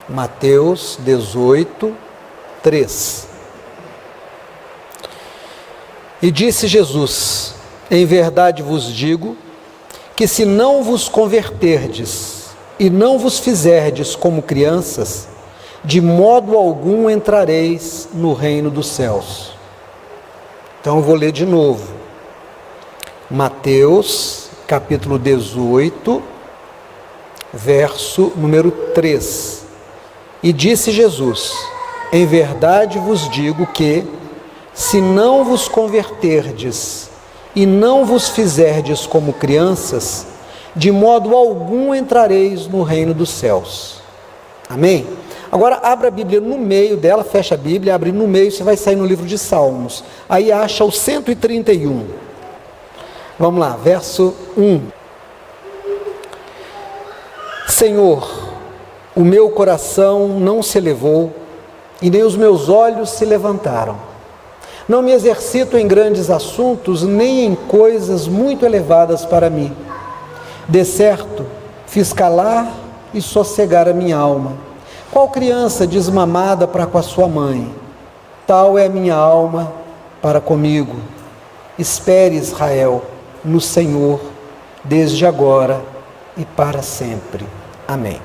Mateus 18, 3. E disse Jesus: em verdade vos digo, que se não vos converterdes e não vos fizerdes como crianças, de modo algum entrareis no reino dos céus. Então eu vou ler de novo. Mateus, capítulo 18, verso número 3. E disse Jesus: em verdade vos digo que, se não vos converterdes e não vos fizerdes como crianças, de modo algum entrareis no reino dos céus. Amém? Agora abra a Bíblia no meio dela, fecha a Bíblia, abre no meio, você vai sair no livro de Salmos. Aí acha o 131. Vamos lá, verso 1. Senhor, o meu coração não se elevou, e nem os meus olhos se levantaram. Não me exercito em grandes assuntos, nem em coisas muito elevadas para mim. De certo, fiz calar e sossegar a minha alma. Qual criança desmamada para com a sua mãe? Tal é a minha alma para comigo. Espere, Israel, no Senhor, desde agora e para sempre. Amém.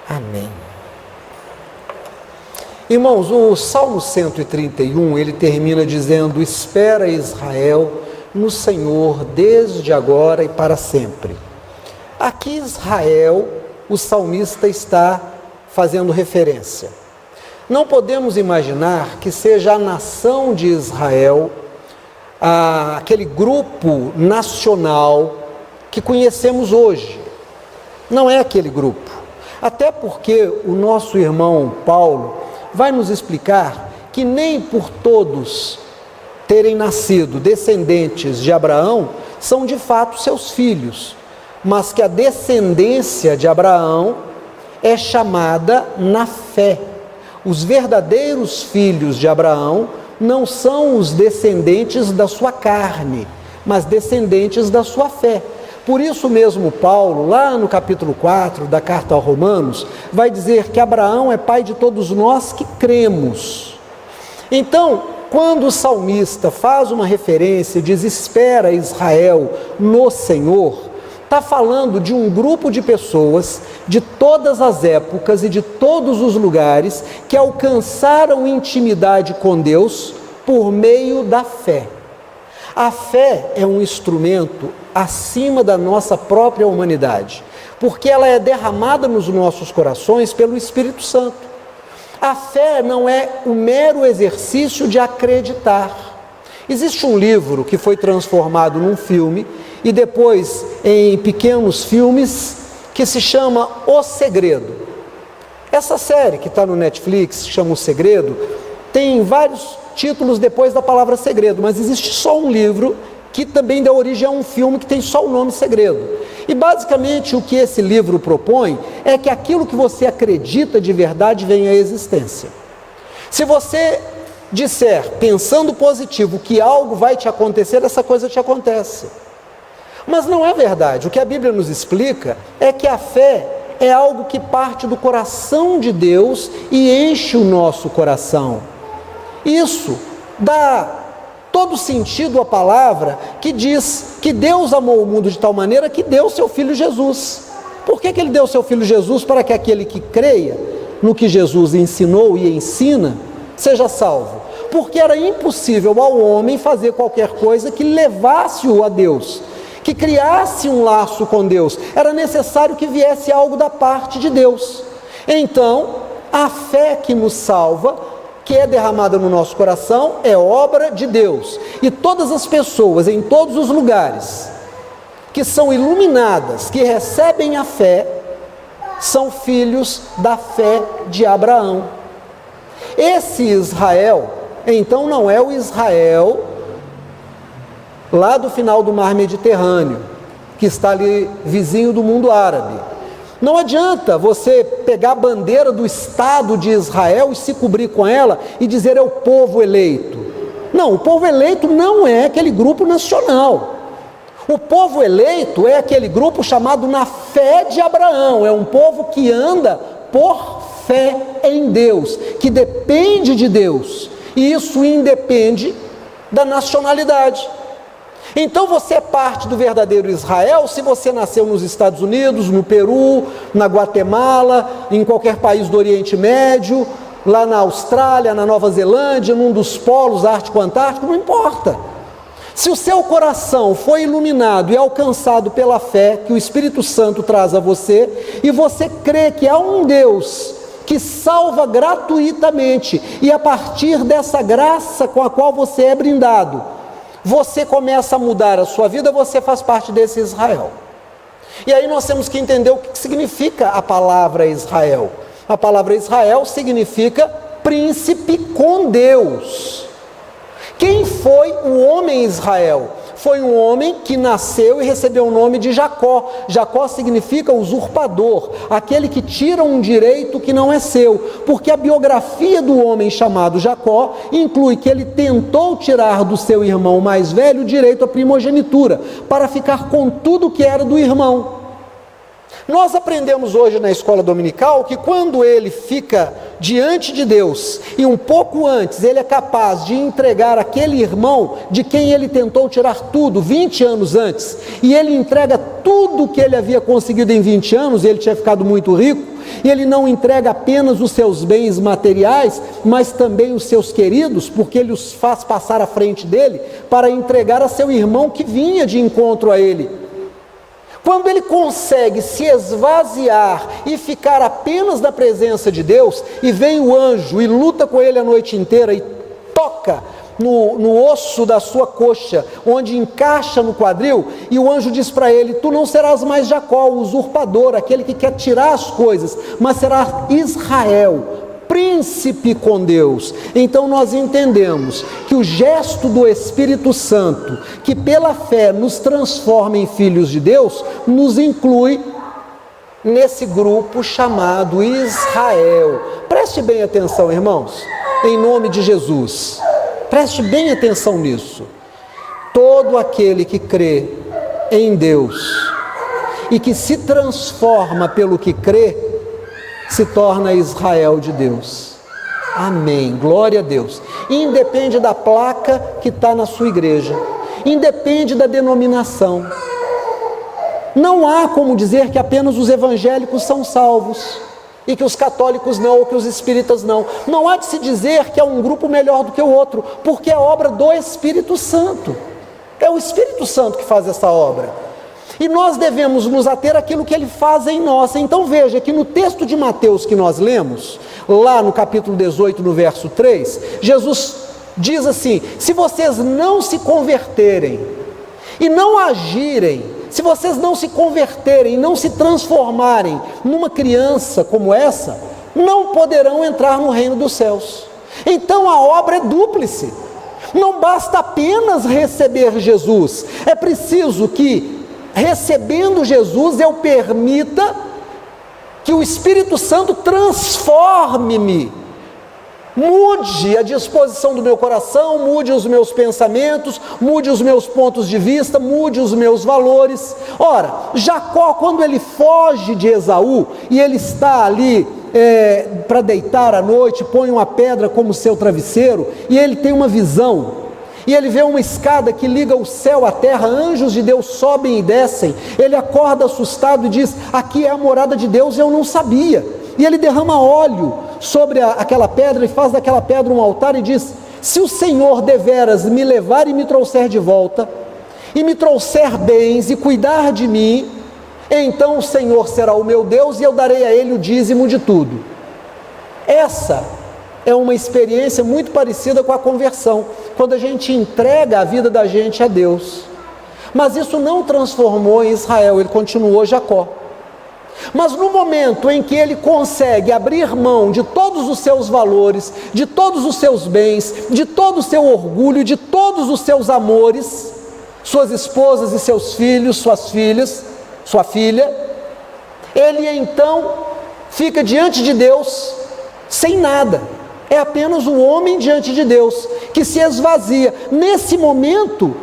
Amém. Irmãos, o Salmo 131, ele termina dizendo: espera, Israel, no Senhor, desde agora e para sempre. Aqui Israel, o salmista está fazendo referência. Não podemos imaginar que seja a nação de Israel, aquele grupo nacional que conhecemos hoje. Não é aquele grupo. Até porque o nosso irmão Paulo vai nos explicar que nem por todos terem nascido descendentes de Abraão são de fato seus filhos, mas que a descendência de Abraão é chamada na fé. Os verdadeiros filhos de Abraão não são os descendentes da sua carne, mas descendentes da sua fé. Por isso mesmo Paulo, lá no capítulo 4 da carta aos Romanos, vai dizer que Abraão é pai de todos nós que cremos. Então, quando o salmista faz uma referência e diz: espera, Israel, no Senhor, está falando de um grupo de pessoas de todas as épocas e de todos os lugares que alcançaram intimidade com Deus por meio da fé. A fé é um instrumento acima da nossa própria humanidade, porque ela é derramada nos nossos corações pelo Espírito Santo. A fé não é o mero exercício de acreditar. Existe um livro que foi transformado num filme e depois em pequenos filmes que se chama O Segredo. Essa série que está no Netflix, que chama O Segredo, tem vários títulos depois da palavra segredo, mas existe só um livro que também dá origem a um filme que tem só o nome Segredo. E basicamente o que esse livro propõe é que aquilo que você acredita de verdade venha à existência. Se você disser, pensando positivo, que algo vai te acontecer, essa coisa te acontece. Mas não é verdade. O que a Bíblia nos explica é que a fé é algo que parte do coração de Deus e enche o nosso coração. Isso dá todo sentido à palavra que diz que Deus amou o mundo de tal maneira que deu seu Filho Jesus. Por que Ele deu seu Filho Jesus? Para que aquele que creia no que Jesus ensinou e ensina seja salvo. Porque era impossível ao homem fazer qualquer coisa que levasse-o a Deus, que criasse um laço com Deus. Era necessário que viesse algo da parte de Deus. Então, a fé que nos salva, que é derramada no nosso coração, é obra de Deus. E todas as pessoas, em todos os lugares, que são iluminadas, que recebem a fé, são filhos da fé de Abraão. Esse Israel, então, não é o Israel lá do final do mar Mediterrâneo, que está ali vizinho do mundo árabe. Não adianta você pegar a bandeira do Estado de Israel e se cobrir com ela e dizer é o povo eleito. Não, o povo eleito não é aquele grupo nacional. O povo eleito é aquele grupo chamado na fé de Abraão, é um povo que anda por fé em Deus, que depende de Deus, e isso independe da nacionalidade. Então você é parte do verdadeiro Israel se você nasceu nos Estados Unidos, no Peru, na Guatemala, em qualquer país do Oriente Médio, lá na Austrália, na Nova Zelândia, num dos polos ártico-antártico, não importa. Se o seu coração foi iluminado e alcançado pela fé que o Espírito Santo traz a você, e você crê que há um Deus que salva gratuitamente, e a partir dessa graça com a qual você é brindado, você começa a mudar a sua vida, você faz parte desse Israel. E aí nós temos que entender o que significa a palavra Israel. A palavra Israel significa príncipe com Deus. Quem foi o homem Israel? Foi um homem que nasceu e recebeu o nome de Jacó. Jacó significa usurpador, aquele que tira um direito que não é seu, porque a biografia do homem chamado Jacó inclui que ele tentou tirar do seu irmão mais velho o direito à primogenitura, para ficar com tudo que era do irmão. Nós aprendemos hoje na escola dominical que quando ele fica diante de Deus e um pouco antes ele é capaz de entregar aquele irmão de quem ele tentou tirar tudo 20 anos antes, e ele entrega tudo que ele havia conseguido em 20 anos, ele tinha ficado muito rico, e ele não entrega apenas os seus bens materiais, mas também os seus queridos, porque ele os faz passar à frente dele para entregar a seu irmão que vinha de encontro a ele. Quando ele consegue se esvaziar e ficar apenas na presença de Deus, e vem o anjo e luta com ele a noite inteira e toca no osso da sua coxa, onde encaixa no quadril, e o anjo diz para ele: tu não serás mais Jacó, o usurpador, aquele que quer tirar as coisas, mas serás Israel, príncipe com Deus. Então nós entendemos que o gesto do Espírito Santo, que pela fé nos transforma em filhos de Deus, nos inclui nesse grupo chamado Israel. Preste bem atenção, irmãos, em nome de Jesus, preste bem atenção nisso. Todo aquele que crê em Deus e que se transforma pelo que crê, se torna Israel de Deus. Amém, glória a Deus. Independe da placa que está na sua igreja, independe da denominação. Não há como dizer que apenas os evangélicos são salvos e que os católicos não, ou que os espíritas não. Não há de se dizer que é um grupo melhor do que o outro, porque é obra do Espírito Santo. É o Espírito Santo que faz essa obra. E nós devemos nos ater àquilo que ele faz em nós. Então veja que no texto de Mateus que nós lemos, lá no capítulo 18, no verso 3, Jesus diz assim: se vocês não se converterem e não agirem, se vocês não se converterem, não se transformarem numa criança como essa, não poderão entrar no reino dos céus. Então a obra é dúplice. Não basta apenas receber Jesus, é preciso que, recebendo Jesus, eu permita que o Espírito Santo transforme-me, mude a disposição do meu coração, mude os meus pensamentos, mude os meus pontos de vista, mude os meus valores. Ora, Jacó, quando ele foge de Esaú e ele está ali para deitar à noite, põe uma pedra como seu travesseiro, e ele tem uma visão, e ele vê uma escada que liga o céu à terra, anjos de Deus sobem e descem. Ele acorda assustado e diz: aqui é a morada de Deus, eu não sabia. E ele derrama óleo sobre aquela pedra e faz daquela pedra um altar e diz: se o Senhor deveras me levar e me trouxer de volta, e me trouxer bens e cuidar de mim, então o Senhor será o meu Deus e eu darei a ele o dízimo de tudo. Essa é uma experiência muito parecida com a conversão, quando a gente entrega a vida da gente a Deus. Mas isso não transformou em Israel, ele continuou Jacó. Mas no momento em que ele consegue abrir mão de todos os seus valores, de todos os seus bens, de todo o seu orgulho, de todos os seus amores, suas esposas e seus filhos, suas filhas, sua filha, ele então fica diante de Deus sem nada. É apenas um homem diante de Deus, que se esvazia. Nesse momento,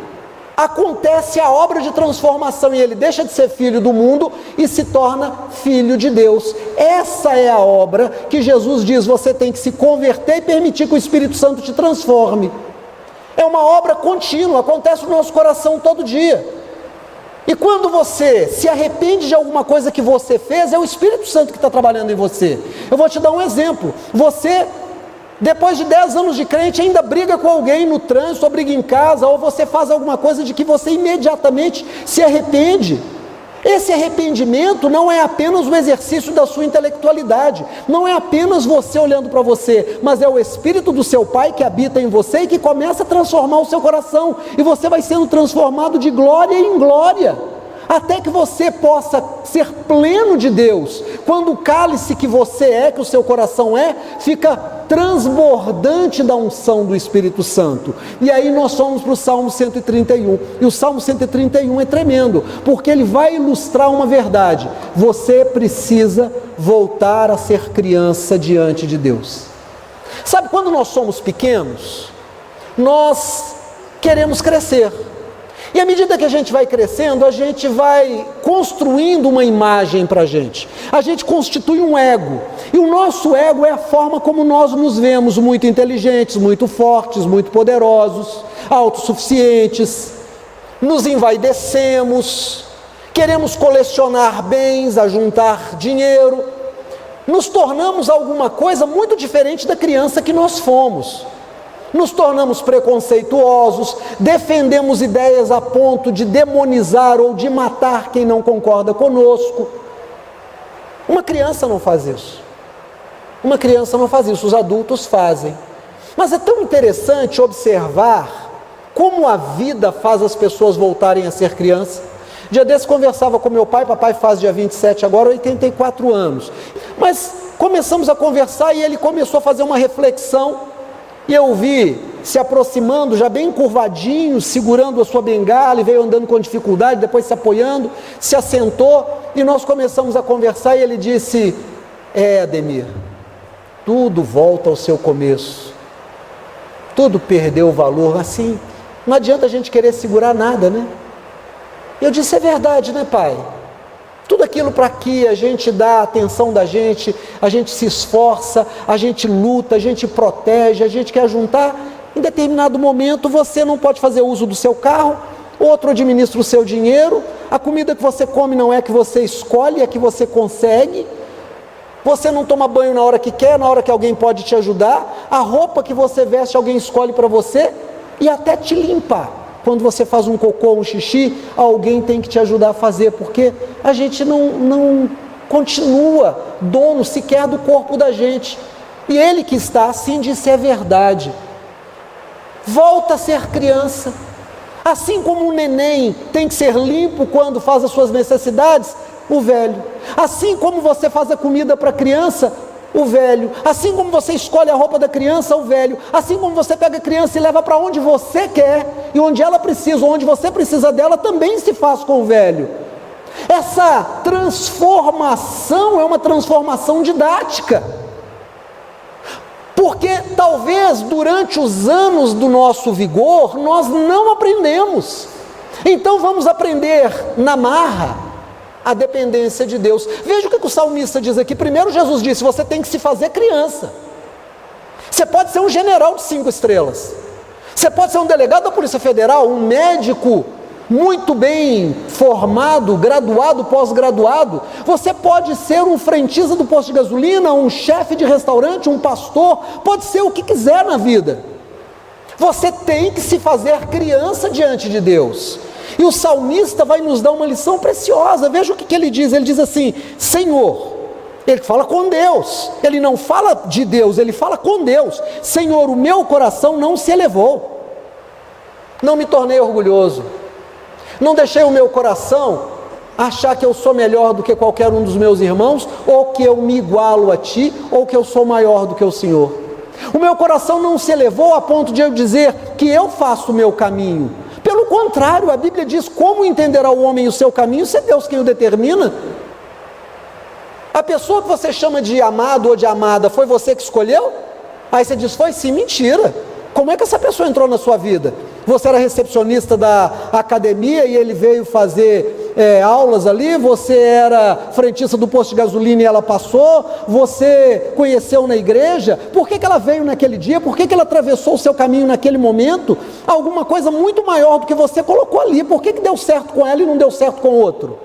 acontece a obra de transformação e ele deixa de ser filho do mundo e se torna filho de Deus. Essa é a obra que Jesus diz: você tem que se converter e permitir que o Espírito Santo te transforme. É uma obra contínua, acontece no nosso coração todo dia. E quando você se arrepende de alguma coisa que você fez, é o Espírito Santo que está trabalhando em você. Eu vou te dar um exemplo. Você, depois de 10 anos de crente, ainda briga com alguém no trânsito, ou briga em casa, ou você faz alguma coisa de que você imediatamente se arrepende. Esse arrependimento não é apenas o exercício da sua intelectualidade, não é apenas você olhando para você, mas é o Espírito do seu Pai que habita em você e que começa a transformar o seu coração, e você vai sendo transformado de glória em glória, até que você possa ser pleno de Deus, quando o cálice que você é, que o seu coração é, fica transbordante da unção do Espírito Santo. E aí nós fomos para o Salmo 131, e o Salmo 131 é tremendo, porque ele vai ilustrar uma verdade: você precisa voltar a ser criança diante de Deus. Sabe, quando nós somos pequenos, nós queremos crescer, e à medida que a gente vai crescendo, a gente vai construindo uma imagem para a gente constitui um ego, e o nosso ego é a forma como nós nos vemos: muito inteligentes, muito fortes, muito poderosos, autossuficientes, nos envaidecemos, queremos colecionar bens, ajuntar dinheiro, nos tornamos alguma coisa muito diferente da criança que nós fomos. Nos tornamos preconceituosos, defendemos ideias a ponto de demonizar ou de matar quem não concorda conosco. Uma criança não faz isso. Uma criança não faz isso, os adultos fazem. Mas é tão interessante observar como a vida faz as pessoas voltarem a ser criança. Dia desse conversava com meu pai, papai faz dia 27 agora 84 anos. Mas começamos a conversar e ele começou a fazer uma reflexão. E eu vi se aproximando, já bem curvadinho, segurando a sua bengala, e veio andando com dificuldade, depois se apoiando, se assentou, e nós começamos a conversar, e ele disse: Ademir, tudo volta ao seu começo, tudo perdeu o valor, assim, não adianta a gente querer segurar nada, né? Eu disse: é verdade, né, pai? Tudo aquilo para que a gente dá a atenção da gente, a gente se esforça, a gente luta, a gente protege, a gente quer juntar, em determinado momento você não pode fazer uso do seu carro, outro administra o seu dinheiro, a comida que você come não é que você escolhe, é que você consegue, você não toma banho na hora que quer, na hora que alguém pode te ajudar, a roupa que você veste alguém escolhe para você, e até te limpar. Quando você faz um cocô, um xixi, alguém tem que te ajudar a fazer, porque a gente não continua dono sequer do corpo da gente. E ele que está assim disse: é verdade. Volta a ser criança. Assim como o neném tem que ser limpo quando faz as suas necessidades, o velho. Assim como você faz a comida para a criança, o velho. Assim como você escolhe a roupa da criança, o velho. Assim como você pega a criança e leva para onde você quer, e onde ela precisa, onde você precisa dela, também se faz com o velho. Essa transformação é uma transformação didática, porque talvez durante os anos do nosso vigor nós não aprendemos, então vamos aprender na marra a dependência de Deus. Veja o que o salmista diz aqui. Primeiro, Jesus disse: você tem que se fazer criança. Você pode ser um general de 5 estrelas, você pode ser um delegado da Polícia Federal, um médico muito bem formado, graduado, pós-graduado, você pode ser um frentista do posto de gasolina, um chefe de restaurante, um pastor, pode ser o que quiser na vida. Você tem que se fazer criança diante de Deus. E o salmista vai nos dar uma lição preciosa. Veja o que ele diz assim: Senhor, ele fala com Deus, ele não fala de Deus, ele fala com Deus. Senhor, o meu coração não se elevou, não me tornei orgulhoso, não deixei o meu coração achar que eu sou melhor do que qualquer um dos meus irmãos, ou que eu me igualo a ti, ou que eu sou maior do que o Senhor. O meu coração não se elevou a ponto de eu dizer que eu faço o meu caminho. Pelo contrário, a Bíblia diz: como entenderá o homem o seu caminho, se é Deus quem o determina? A pessoa que você chama de amado ou de amada, foi você que escolheu? Aí você diz: foi sim. Mentira. Como é que essa pessoa entrou na sua vida? Você era recepcionista da academia e ele veio fazer aulas ali, você era frentista do posto de gasolina e ela passou, você conheceu na igreja, por que ela veio naquele dia, por que ela atravessou o seu caminho naquele momento? Alguma coisa muito maior do que você colocou ali, por que deu certo com ela e não deu certo com o outro?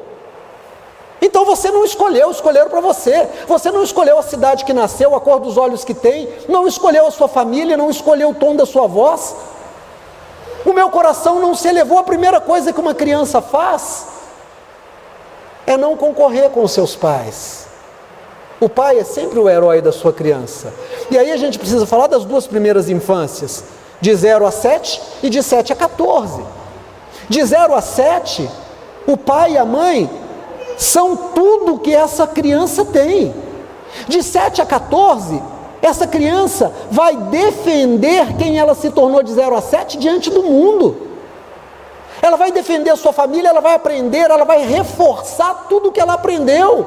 Então você não escolheu, escolheram para você. Você não escolheu a cidade que nasceu, a cor dos olhos que tem, não escolheu a sua família, não escolheu o tom da sua voz. O meu coração não se elevou. A primeira coisa que uma criança faz é não concorrer com os seus pais. O pai é sempre o herói da sua criança. E aí a gente precisa falar das duas primeiras infâncias, de 0 a 7 e de 7 a 14. De 0 a 7, o pai e a mãe são tudo que essa criança tem. De 7 a 14, essa criança vai defender quem ela se tornou de 0 a 7 diante do mundo. Ela vai defender a sua família, ela vai aprender, ela vai reforçar tudo que ela aprendeu.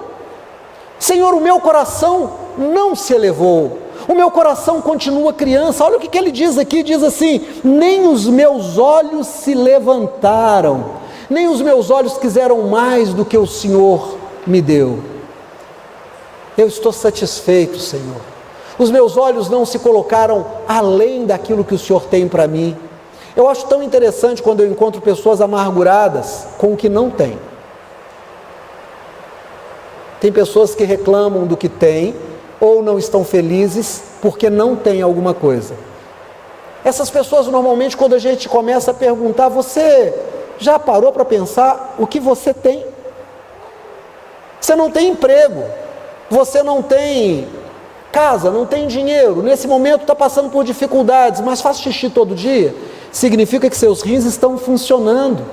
Senhor, o meu coração não se elevou, o meu coração continua criança. Olha o que ele diz aqui, diz assim: nem os meus olhos se levantaram, nem os meus olhos quiseram mais do que o Senhor me deu. Eu estou satisfeito, Senhor. Os meus olhos não se colocaram além daquilo que o Senhor tem para mim. Eu acho tão interessante quando eu encontro pessoas amarguradas com o que não tem. Tem pessoas que reclamam do que têm, ou não estão felizes porque não têm alguma coisa. Essas pessoas normalmente, quando a gente começa a perguntar: você já parou para pensar o que você tem? Você não tem emprego, você não tem casa, não tem dinheiro, nesse momento está passando por dificuldades, mas faz xixi todo dia, significa que seus rins estão funcionando.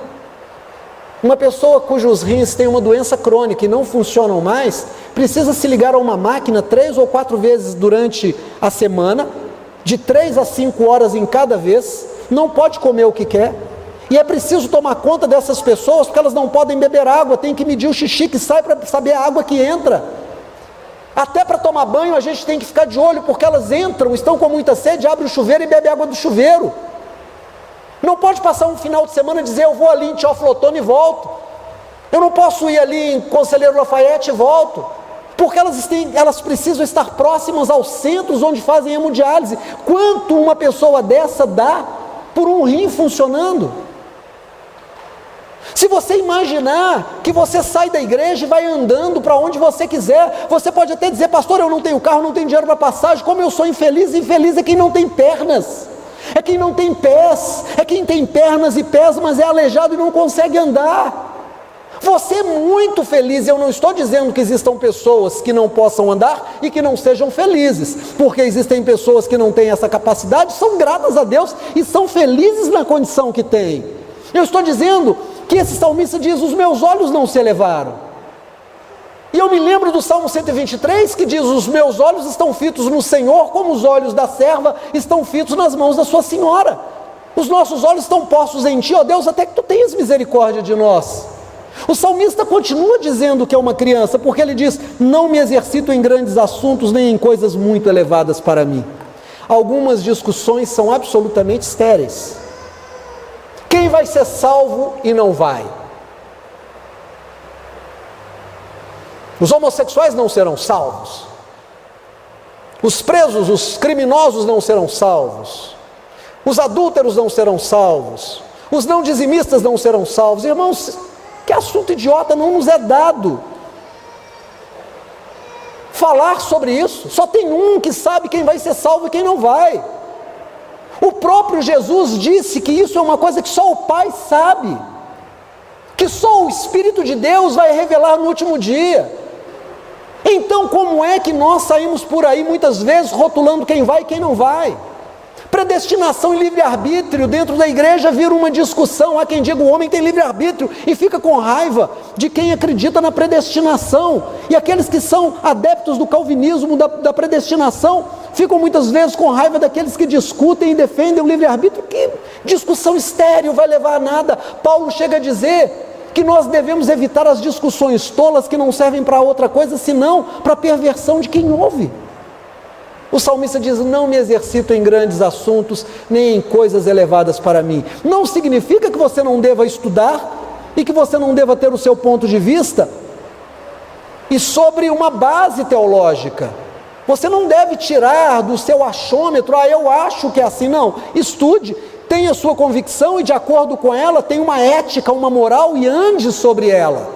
Uma pessoa cujos rins têm uma doença crônica e não funcionam mais, precisa se ligar a uma máquina 3 ou 4 vezes durante a semana, de 3 a 5 horas em cada vez, não pode comer o que quer, e é preciso tomar conta dessas pessoas, porque elas não podem beber água, tem que medir o xixi que sai para saber a água que entra. Até para tomar banho a gente tem que ficar de olho, porque elas entram, estão com muita sede, abrem o chuveiro e bebem água do chuveiro. Não pode passar um final de semana e dizer: eu vou ali em Teoflotone e volto. Eu não posso ir ali em Conselheiro Lafayette e volto, porque elas precisam estar próximas aos centros onde fazem hemodiálise. Quanto uma pessoa dessa dá por um rim funcionando? Se você imaginar que você sai da igreja e vai andando para onde você quiser, você pode até dizer: pastor, eu não tenho carro, não tenho dinheiro para passagem, como eu sou infeliz. Infeliz é quem não tem pernas, é quem não tem pés, é quem tem pernas e pés, mas é aleijado e não consegue andar. Você é muito feliz. Eu não estou dizendo que existam pessoas que não possam andar e que não sejam felizes, porque existem pessoas que não têm essa capacidade, são gratas a Deus e são felizes na condição que têm. Eu estou dizendo que esse salmista diz: os meus olhos não se elevaram. E eu me lembro do Salmo 123, que diz: os meus olhos estão fitos no Senhor, como os olhos da serva estão fitos nas mãos da sua senhora. Os nossos olhos estão postos em ti, ó Deus, até que tu tenhas misericórdia de nós. O salmista continua dizendo que é uma criança, porque ele diz: não me exercito em grandes assuntos, nem em coisas muito elevadas para mim. Algumas discussões são absolutamente estéreis. Quem vai ser salvo e não vai? Os homossexuais não serão salvos, os presos, os criminosos não serão salvos, os adúlteros não serão salvos, os não dizimistas não serão salvos. Irmãos, que assunto idiota, não nos é dado falar sobre isso. Só tem um que sabe quem vai ser salvo e quem não vai. O próprio Jesus disse que isso é uma coisa que só o Pai sabe, que só o Espírito de Deus vai revelar no último dia. Então como é que nós saímos por aí muitas vezes rotulando quem vai e quem não vai? Predestinação e livre-arbítrio dentro da igreja vira uma discussão. Há quem diga: o homem tem livre-arbítrio, e fica com raiva de quem acredita na predestinação. E aqueles que são adeptos do calvinismo, da predestinação, ficam muitas vezes com raiva daqueles que discutem e defendem o livre-arbítrio. Que discussão estéril, vai levar a nada. Paulo chega a dizer que nós devemos evitar as discussões tolas que não servem para outra coisa senão para a perversão de quem ouve. O salmista diz: não me exercito em grandes assuntos, nem em coisas elevadas para mim. Não significa que você não deva estudar e que você não deva ter o seu ponto de vista e sobre uma base teológica. Você não deve tirar do seu achômetro: eu acho que é assim. Não, estude, tenha a sua convicção e de acordo com ela tenha uma ética, uma moral e ande sobre ela.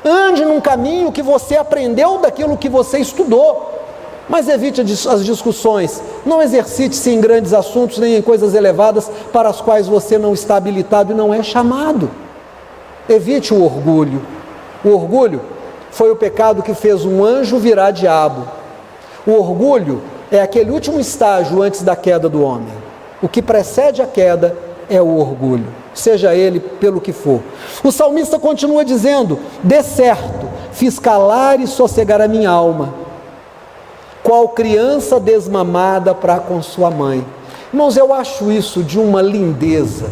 Ande num caminho que você aprendeu daquilo que você estudou. Mas evite as discussões, não exercite-se em grandes assuntos nem em coisas elevadas para as quais você não está habilitado e não é chamado. Evite o orgulho. O orgulho foi o pecado que fez um anjo virar diabo. O orgulho é aquele último estágio antes da queda do homem. O que precede a queda é o orgulho, seja ele pelo que for. O salmista continua dizendo: de certo, fiz calar e sossegar a minha alma, qual criança desmamada para com sua mãe. Irmãos, eu acho isso de uma lindeza,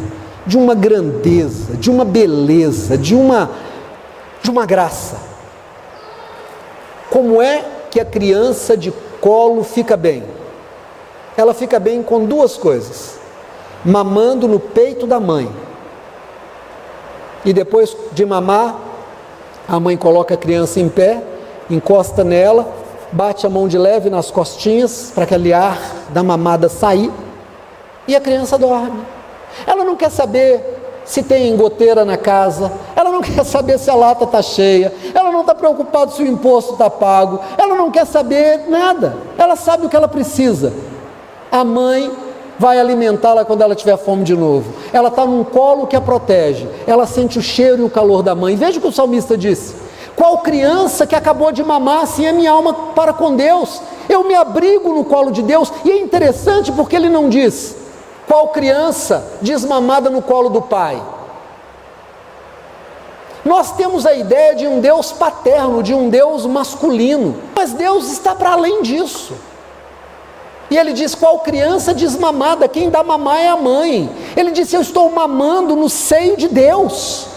de uma grandeza, de uma beleza, de uma graça. Como é que a criança de colo fica bem? Ela fica bem com duas coisas: mamando no peito da mãe, e depois de mamar, a mãe coloca a criança em pé, encosta nela, bate a mão de leve nas costinhas para aquele ar da mamada sair, e a criança dorme. Ela não quer saber se tem goteira na casa, ela não quer saber se a lata está cheia, ela não está preocupada se o imposto está pago, ela não quer saber nada, ela sabe o que ela precisa. A mãe vai alimentá-la quando ela tiver fome de novo, ela está num colo que a protege, ela sente o cheiro e o calor da mãe. Veja o que o salmista disse: qual criança que acabou de mamar assim é minha alma para com Deus? Eu me abrigo no colo de Deus. E é interessante porque ele não diz qual criança desmamada no colo do pai. Nós temos a ideia de um Deus paterno, de um Deus masculino, mas Deus está para além disso. E ele diz: qual criança desmamada? Quem dá mamar é a mãe. Ele disse: eu estou mamando no seio de Deus.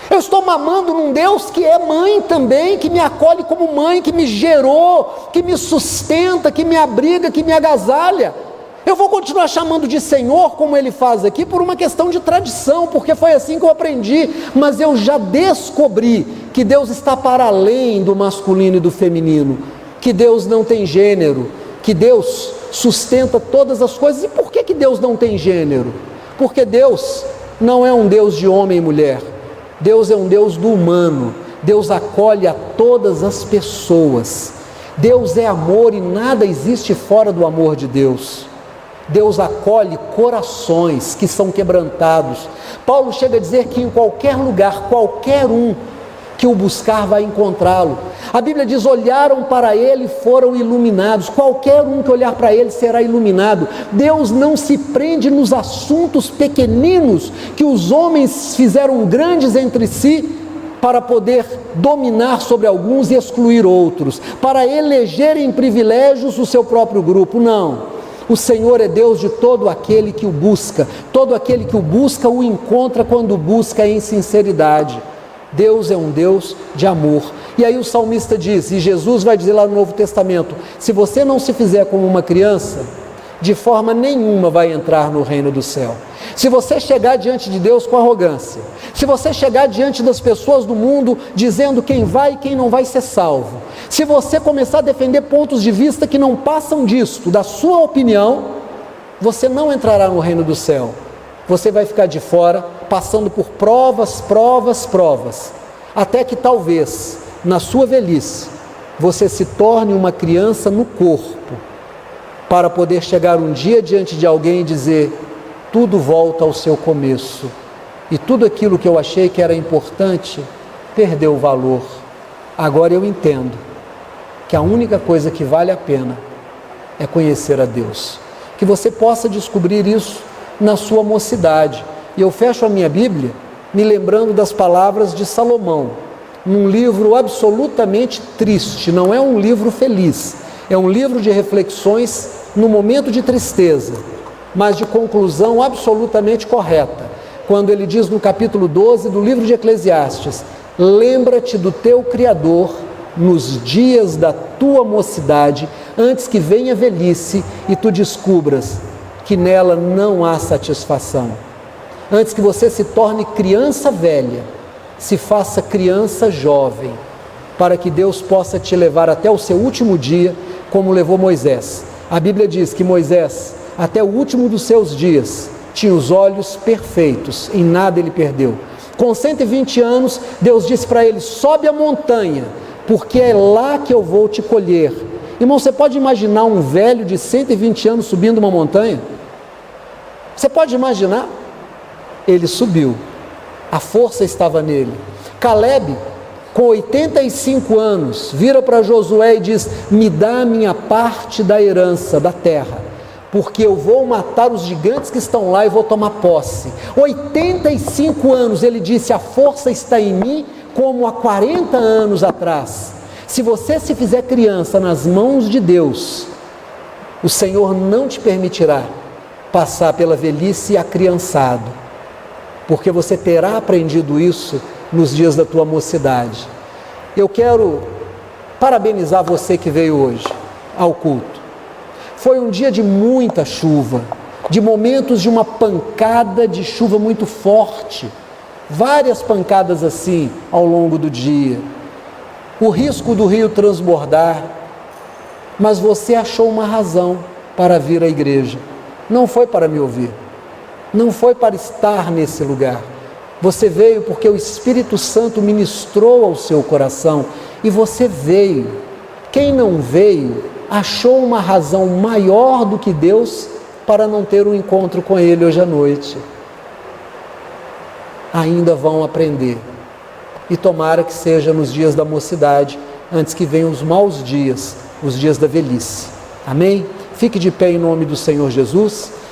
Eu estou mamando num Deus que é mãe também, que me acolhe como mãe, que me gerou, que me sustenta, que me abriga, que me agasalha. Eu vou continuar chamando de Senhor, como ele faz aqui, por uma questão de tradição, porque foi assim que eu aprendi, mas eu já descobri que Deus está para além do masculino e do feminino, que Deus não tem gênero, que Deus sustenta todas as coisas. E por que Deus não tem gênero? Porque Deus não é um Deus de homem e mulher. Deus é um Deus do humano. Deus acolhe a todas as pessoas. Deus é amor e nada existe fora do amor de Deus. Deus acolhe corações que são quebrantados. Paulo chega a dizer que em qualquer lugar, qualquer um que o buscar vai encontrá-lo. A Bíblia diz: olharam para ele e foram iluminados. Qualquer um que olhar para ele será iluminado. Deus não se prende nos assuntos pequeninos que os homens fizeram grandes entre si para poder dominar sobre alguns e excluir outros, para elegerem privilégios o seu próprio grupo. Não. O Senhor é Deus de todo aquele que o busca. Todo aquele que o busca o encontra quando busca em sinceridade. Deus é um Deus de amor. E aí o salmista diz, e Jesus vai dizer lá no Novo Testamento: se você não se fizer como uma criança, de forma nenhuma vai entrar no reino do céu. Se você chegar diante de Deus com arrogância, se você chegar diante das pessoas do mundo dizendo quem vai e quem não vai ser salvo, se você começar a defender pontos de vista que não passam disto, da sua opinião, você não entrará no reino do céu. Você vai ficar de fora, passando por provas, até que talvez, na sua velhice, você se torne uma criança no corpo, para poder chegar um dia diante de alguém e dizer: tudo volta ao seu começo, e tudo aquilo que eu achei que era importante, perdeu o valor. Agora eu entendo que a única coisa que vale a pena é conhecer a Deus. Que você possa descobrir isso na sua mocidade. E eu fecho a minha Bíblia me lembrando das palavras de Salomão, num livro absolutamente triste. Não é um livro feliz, é um livro de reflexões no momento de tristeza, mas de conclusão absolutamente correta, quando ele diz no capítulo 12 do livro de Eclesiastes: lembra-te do teu Criador nos dias da tua mocidade, antes que venha a velhice e tu descubras que nela não há satisfação. Antes que você se torne criança velha, se faça criança jovem, para que Deus possa te levar até o seu último dia, como levou Moisés. A Bíblia diz que Moisés, até o último dos seus dias, tinha os olhos perfeitos, em nada ele perdeu. Com 120 anos, Deus disse para ele: sobe a montanha, porque é lá que eu vou te colher. Irmão, você pode imaginar um velho de 120 anos subindo uma montanha? Você pode imaginar? Ele subiu, a força estava nele. Caleb, com 85 anos, vira para Josué e diz: me dá a minha parte da herança, da terra, porque eu vou matar os gigantes que estão lá e vou tomar posse. 85 anos, ele disse: a força está em mim como há 40 anos atrás. Se você se fizer criança nas mãos de Deus, o Senhor não te permitirá passar pela velhice acriançado, porque você terá aprendido isso nos dias da tua mocidade. Eu quero parabenizar você que veio hoje ao culto. Foi um dia de muita chuva, de momentos de uma pancada de chuva muito forte, várias pancadas assim ao longo do dia, o risco do rio transbordar, mas você achou uma razão para vir à igreja. Não foi para me ouvir, não foi para estar nesse lugar. Você veio porque o Espírito Santo ministrou ao seu coração e você veio. Quem não veio achou uma razão maior do que Deus para não ter um encontro com Ele hoje à noite. Ainda vão aprender, e tomara que seja nos dias da mocidade, antes que venham os maus dias, os dias da velhice. Amém? Fique de pé em nome do Senhor Jesus.